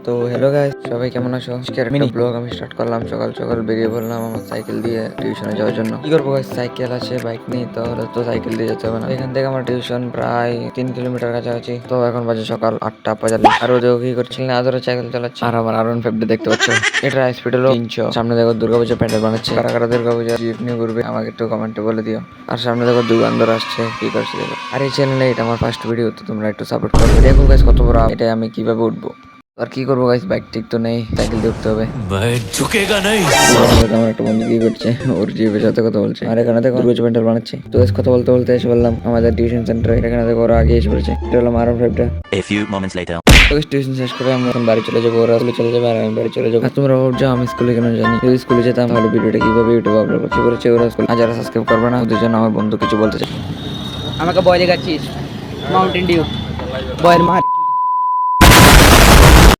তো hello guys, সবাই কেমন আছো? আজকের মিনি ব্লগ আমি স্টার্ট করলাম। সকাল সকাল বেরিয়ে পড়লাম আমার সাইকেল দিয়ে টিউশনে যাওয়ার জন্য। কি করবো গাইস, সাইকেল আছে, বাইক নেই, তাহলে তো সাইকেল দিয়ে যেতে হবে না। এখান থেকে আমার টিউশন প্রায় 3 কিলোমিটার কাছাকাছি। তো এখন বাজে সকাল 8টা 45। আর ওদের কি করছিলেন, আদরে সাইকেল চালাচ্ছে। আর আমার আর 150 দেখতে পাচ্ছ, এটা স্পিড হলো 300। সামনে দেখো দুর্গাপূজা প্যান্ডেল বানাচ্ছে। কারা কারা দুর্গাপূজা জিপ নিয়ে ঘুরবে আমাকে একটু কমেন্টে বলে দিও। আর সামনে দেখো দোকানদার আসছে, কি করছে দেখো। আর এই চ্যানেলে এটা আমার ফার্স্ট ভিডিও, তো তোমরা একটু সাপোর্ট করবে। দেখো গাইস কত বড়, এটা আমি কিভাবে উঠবো। আর কি করবো গাইস, বাইক ঠিক তো নেই, সাইকেল দিয়ে উঠতে হবে। झुकेगा नहीं। আমার একটা বন্ধু কি করছে, ওর জিপের সাথে কথা বলছে। আর এখানে দেখো রোজ প্যান্ডেল বানাচ্ছে। তো গাইস কথা বলতে বলতে এসে বললাম আমাদের টিউশন সেন্টারে। এখানে দেখো ওরা আগে এসে পড়েছে। এটা হলো মারন ফাইভটা। A few moments later. তো টিউশন শেষ করে আমরা এখন বাড়ি চলে যাবো, ওরা স্কুলে চলে যাবে আর আমি বাড়ি চলে যাবো। আর তোমরা ভাবছো আমি স্কুলে কেন জানি, যদি স্কুলে যেতাম তাহলে ভিডিওটা কিভাবে ইউটিউবে আপলোড করতে করেছে ওরা স্কুল। আর যারা সাবস্ক্রাইব করবে না ওদের জন্য আমার বন্ধু কিছু বলতে চাই। আমাকে বয় দেখাচ্ছিস মাউন্টেন ডিউ বয়ের মার